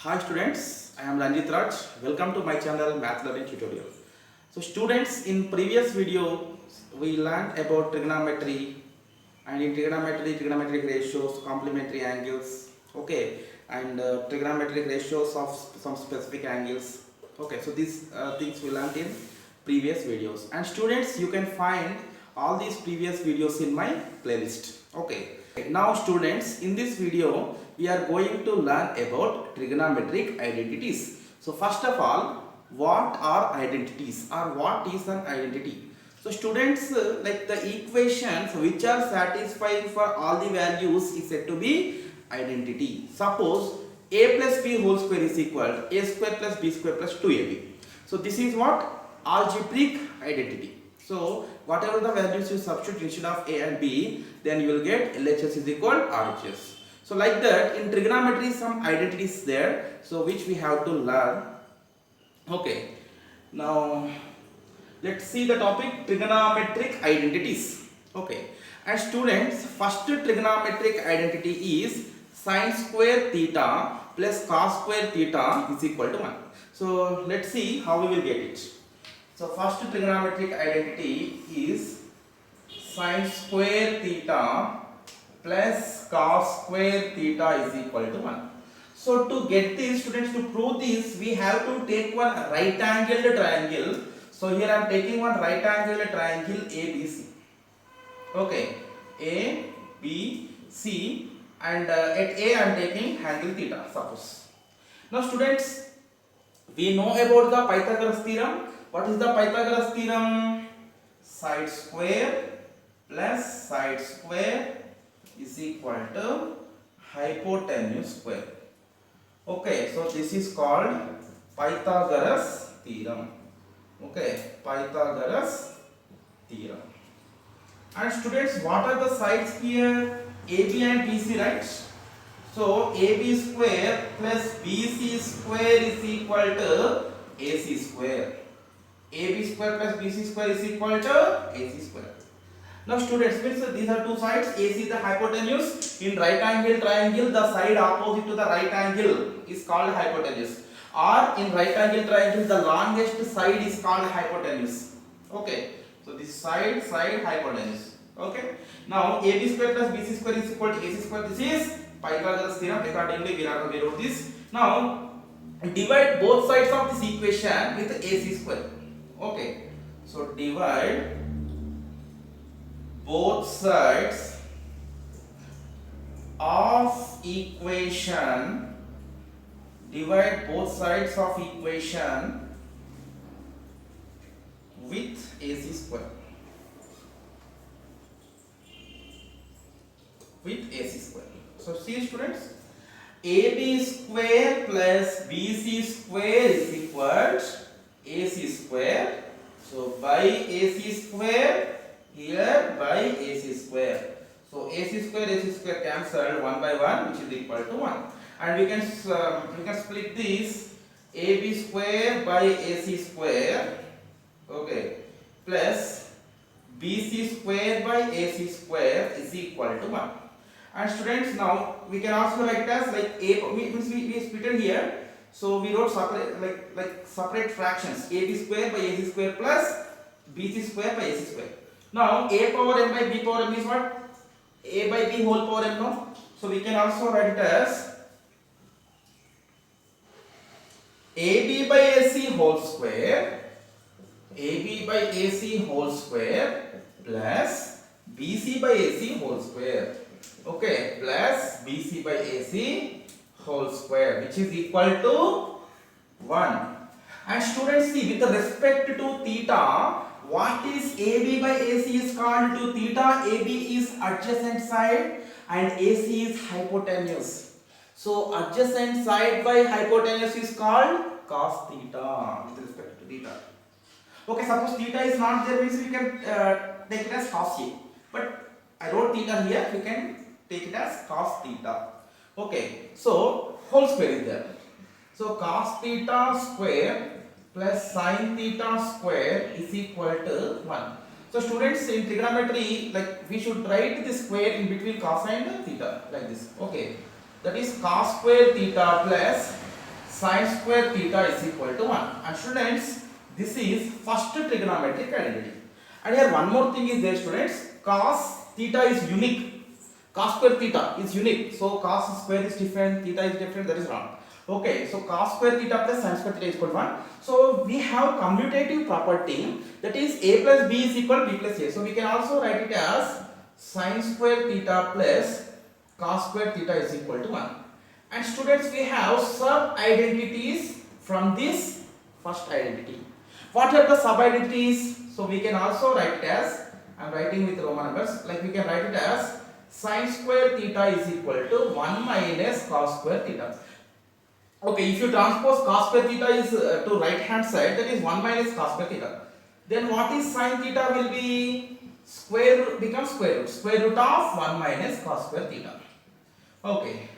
Hi students, I am Ranjit Raj. Welcome to my channel Math Learning Tutorial. So students, in previous video we learned about trigonometry, and in trigonometric ratios, complementary angles, okay, and trigonometric ratios of some specific angles. Okay, so these things we learned in previous videos. And students, you can find all these previous videos in my playlist. Okay. Now students, in this video we are going to learn about trigonometric identities. So first of all, what are identities or what is an identity? So students, like the equations which are satisfying for all the values is said to be identity. Suppose a plus b whole square is equal to a square plus b square plus 2ab. So this is what? Algebraic identity. So whatever the values you substitute instead of a and b, then you will get LHS is equal to RHS. So like that, in trigonometry some identities there, so which we have to learn. Okay, now let's see the topic trigonometric identities. Okay, and students, first trigonometric identity is sine square theta plus cos square theta is equal to 1. So let's see how we will get it. So first trigonometric identity is sine square theta plus cos square theta is equal to 1. So to get this, students, to prove this, we have to take one right angled triangle. So here I am taking one right angled triangle ABC. Okay, ABC, and at A I am taking angle theta, suppose. Now students, we know about the Pythagoras theorem. What is the Pythagoras theorem? Side square plus side square is equal to hypotenuse square. Okay, so this is called Pythagoras theorem. Okay, Pythagoras theorem. And students, what are the sides here? AB and BC, right? So AB square plus BC square is equal to AC square. AB square plus BC square is equal to AC square. Now students, means these are two sides. AC is the hypotenuse. In right angle triangle, the side opposite to the right angle is called hypotenuse. Or in right angle triangle, the longest side is called hypotenuse. Okay. So this side hypotenuse. Okay. Now AB square plus BC square is equal to AC square. This is Pythagoras theorem. Accordingly, we wrote this. Now divide both sides of this equation with AC square. Okay. So divide both sides of equation, with AC square. So see students, AB square plus BC square is equal to AC square. So by AC square, here by AC square. So AC square cancelled 1 by 1, which is equal to 1. And we can split this AB square by AC square, okay, plus BC square by AC square is equal to 1. And students, now we can also write it as like A, we split it here. So we wrote separate, like separate fractions. AB square by AC square plus BC square by AC square. Now a power m by b power m is what? A by b whole power m, no? So we can also write it as AB by AC whole square, AB by AC whole square plus BC by AC whole square. Okay, plus BC by AC whole square, which is equal to 1. And students, see, with respect to theta, what is AB by AC is called to theta? AB is adjacent side and AC is hypotenuse. So adjacent side by hypotenuse is called cos theta with respect to theta. Okay, suppose theta is not there, means we can take it as cos A. But I wrote theta here, we can take it as cos theta. Okay, so whole square is there. So cos theta square plus sin theta square is equal to 1. So students, in trigonometry, like we should write the square in between cos and theta like this. Okay, that is cos square theta plus sine square theta is equal to 1. And students, this is first trigonometric identity. And here one more thing is there, students. Cos theta is unique. Cos square theta is unique. So cos square is different, theta is different, that is wrong. Okay, so cos square theta plus sin square theta is equal to 1. So we have commutative property, that is a plus b is equal to b plus a. So we can also write it as sin square theta plus cos square theta is equal to 1. And students, we have sub identities from this first identity. What are the sub identities? So we can also write it as, I am writing with Roman numbers, like we can write it as sin square theta is equal to 1 minus cos square theta. Okay, if you transpose cos square theta is to right hand side, that is 1 minus cos square theta. Then what is sin theta will be square root, becomes square root of 1 minus cos square theta. Okay,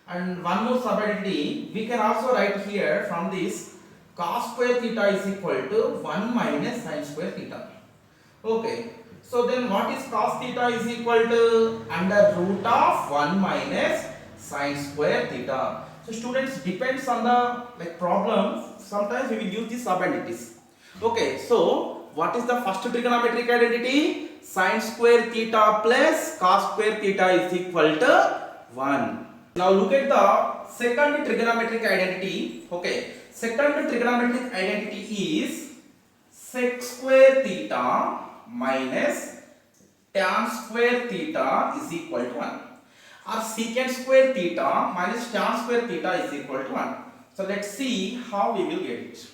and one more sub identity we can also write here from this, cos square theta is equal to 1 minus sin square theta. Okay, so then what is cos theta is equal to under root of 1 minus sin square theta. So students, depends on the problem, sometimes we will use the sub identities. Okay, so what is the first trigonometric identity? Sin square theta plus cos square theta is equal to 1. Now look at the second trigonometric identity. Okay, second trigonometric identity is sec square theta minus tan square theta is equal to 1, or secant square theta minus tan square theta is equal to 1. So let's see how we will get it.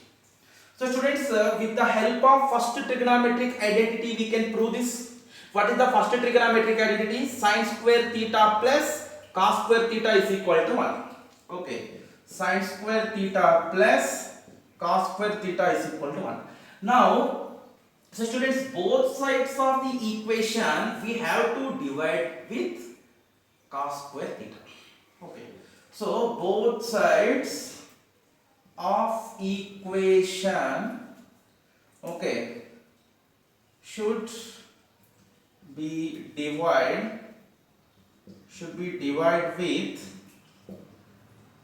So students, with the help of first trigonometric identity we can prove this. What is the first trigonometric identity? Sin square theta plus cos square theta is equal to 1. Okay, sin square theta plus cos square theta is equal to 1. Now, so students, both sides of the equation we have to divide with cos square theta. Okay, so both sides of equation, okay, should be divided with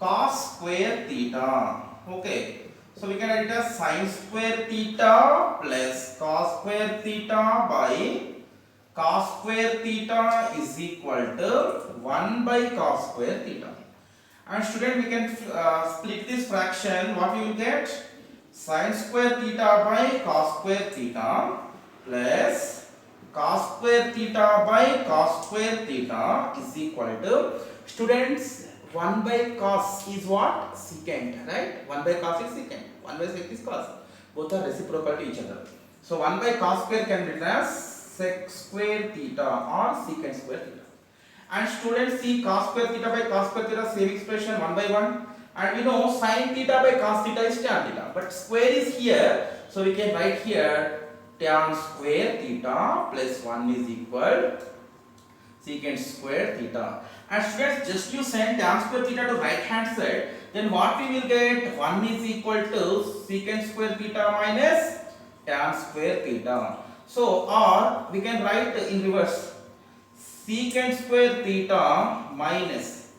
cos square theta. Okay, so we can write it as sin square theta plus cos square theta by cos square theta is equal to 1 by cos square theta. And student, we can split this fraction. What we will get? Sin square theta by cos square theta plus cos square theta by cos square theta is equal to, students, 1 by cos is what? Secant, right? 1 by cos is secant, 1 by sec is cos. Both are reciprocal to each other. So 1 by cos square can be written as sec square theta or secant square theta. And students, see cos square theta by cos square theta, same expression 1 by 1. And you know sin theta by cos theta is tan theta, but square is here, so we can write here tan square theta plus 1 is equal secant square theta. And students, just you send tan square theta to right hand side, then what we will get? 1 is equal to secant square theta minus tan square theta. So, or we can write in reverse, secant square theta minus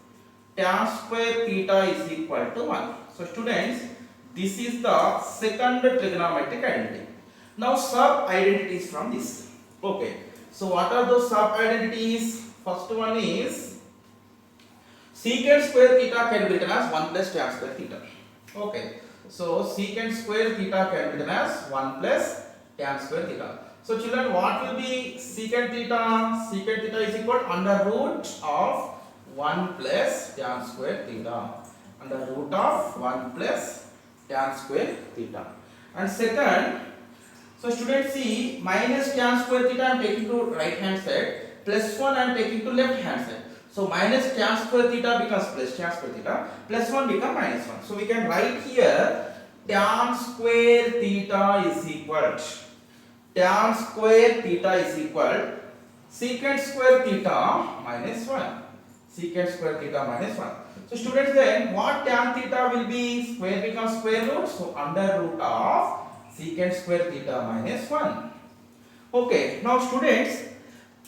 tan square theta is equal to 1. So students, this is the second trigonometric identity. Now sub identities from this. Okay, so what are those sub identities? First one is secant square theta can be written as 1 plus tan square theta. Okay, so secant square theta can be written as 1 plus tan square theta. So children, what will be secant theta? Secant theta is equal to under root of 1 plus tan square theta. Under root of 1 plus tan square theta. And second, so students, see minus tan square theta I am taking to right hand side, plus 1 I am taking to left hand side. So minus tan square theta becomes plus tan square theta, plus 1 becomes minus 1. So we can write here tan square theta is equal to, tan square theta is equal secant square theta minus 1. Secant square theta minus 1. So students, then what tan theta will be? Square becomes square root. So under root of secant square theta minus 1. Okay, now students,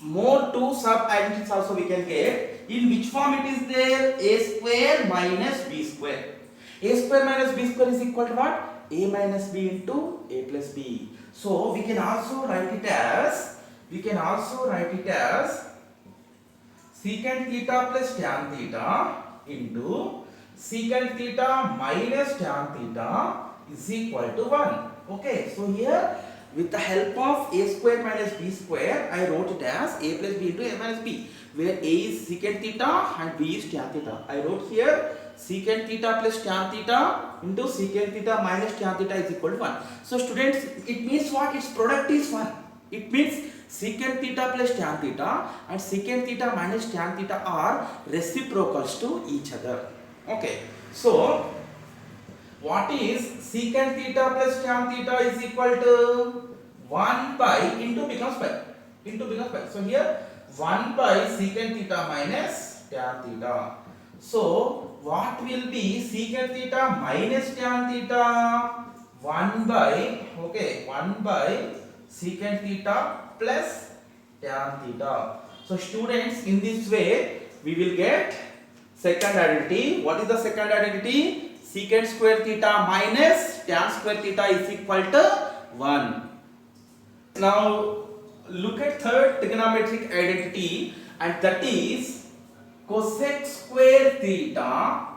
more two sub identities also we can get. In which form it is there? A square minus b square. A square minus b square is equal to what? A minus b into a plus b. So we can also write it as secant theta plus tan theta into secant theta minus tan theta is equal to 1. Okay, so here with the help of a square minus b square, I wrote it as a plus b into a minus b, where a is secant theta and b is tan theta. I wrote here secant theta plus tan theta into secant theta minus tan theta is equal to 1. So students, it means what? Its product is 1. It means secant theta plus tan theta and secant theta minus tan theta are reciprocals to each other. Okay, so what is secant theta plus tan theta is equal to 1 by into becomes pi. So here 1 by secant theta minus tan theta. So what will be secant theta minus tan theta? 1 by secant theta plus tan theta. So students, in this way we will get second identity. What is the second identity? Secant square theta minus tan square theta is equal to 1. Now look at third trigonometric identity, and that is cosec square theta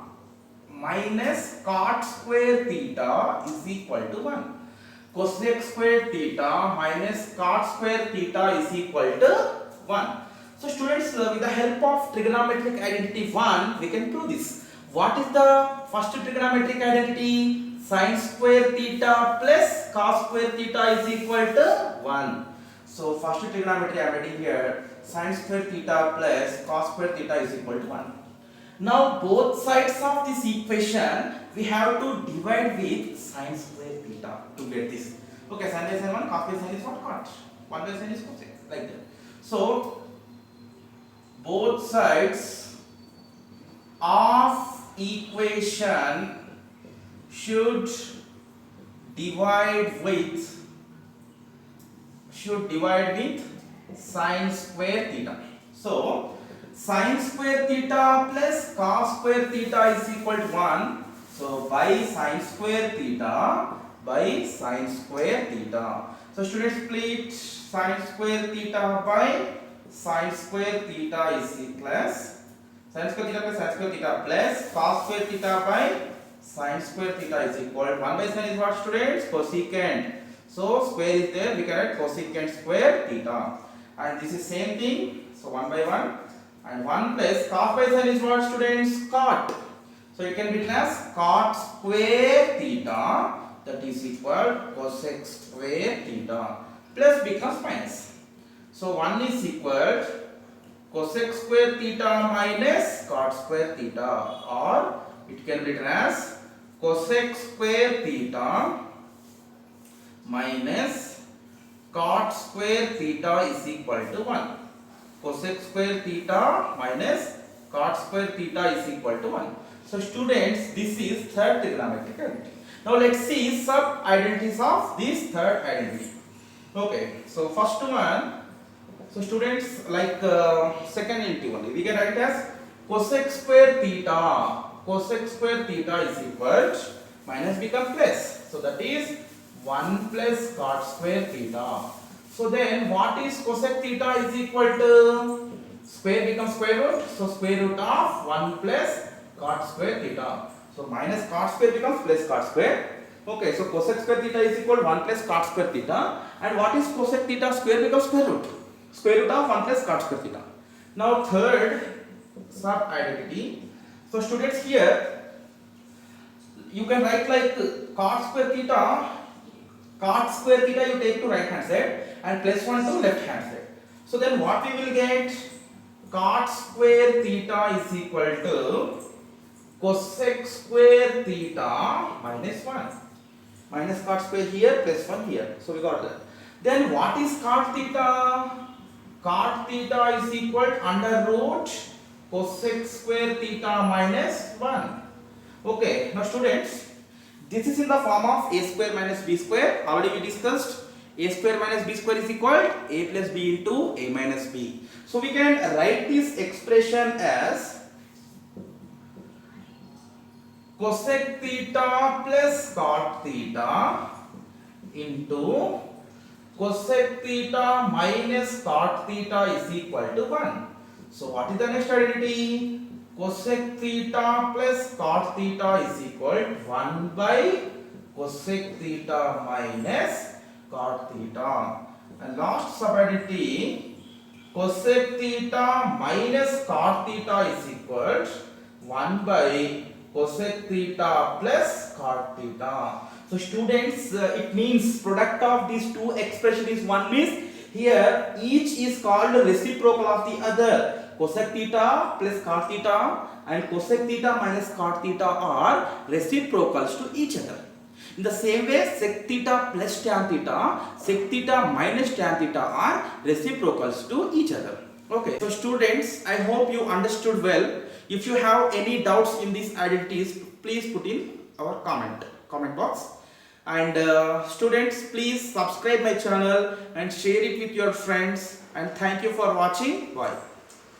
minus cot square theta is equal to 1. Cosec square theta minus cot square theta is equal to 1. So students, with the help of trigonometric identity 1, we can prove this. What is the first trigonometric identity? Sin square theta plus cos square theta is equal to 1. So first trigonometry I am writing here, sin square theta plus cos square theta is equal to 1. Now both sides of this equation we have to divide with sin square theta to get this. Okay, sin by sin 1, cos by sin is what? Cot. 1 by sin is cosec, like that. So both sides of equation should divide with sin square theta. So sin square theta plus cos square theta is equal to 1. So by sin square theta by sin square theta. So students, split sin square theta by sin square theta is equal as sin square theta plus sin square theta plus cos square theta by sin square theta is equal to 1 by sin is what, students? Cosecant. So square is there, we can write cosecant square theta, and this is same thing. So 1 by 1, and 1 plus cos by sin is what, students? Cot. So you can written as cot square theta, that is equal cosec square theta, plus becomes minus. So 1 is equal cosec square theta minus cot square theta, or it can be written as cosec square theta minus cot square theta is equal to 1. Cosec square theta minus cot square theta is equal to 1. So students, this is third trigonometric identity. Now let's see sub identities of this third identity. Okay, so first one. So students, like second identity only, we can write it as cosec square theta. Cosec square theta is equal to minus becomes plus. So that is 1 plus cot square theta. So then what is cosec theta is equal to? Square becomes square root. So square root of 1 plus cot square theta. So minus cot square becomes plus cot square. Okay, so cosec square theta is equal to 1 plus cot square theta. And what is cosec theta? Square becomes square root. Square root of 1 plus cot square theta. Now third sub identity. So students, here you can write like cot square theta. Cot square theta you take to right hand side and plus 1 to left hand side. So then what we will get? Cot square theta is equal to cosec square theta minus 1. Minus cot square here, plus 1 here. So we got that. Then what is cot theta? Cot theta is equal to under root cosec square theta minus 1. Okay, now students, this is in the form of a square minus b square. Already we discussed a square minus b square is equal to a plus b into a minus b. So we can write this expression as cosec theta plus cot theta into cosec theta minus cot theta is equal to 1. So what is the next identity? Cosec theta plus cot theta is equal to 1 by cosec theta minus cot theta. And last subidentity, cosec theta minus cot theta is equal to 1 by cosec theta plus cot theta. So students, it means product of these two expression is one, means here each is called reciprocal of the other. Cosec theta plus cot theta and cosec theta minus cot theta are reciprocals to each other. In the same way, sec theta plus tan theta, sec theta minus tan theta are reciprocals to each other. Okay, so students, I hope you understood well. If you have any doubts in these identities, please put in our comment box. And students, please subscribe my channel and share it with your friends. And thank you for watching. Bye.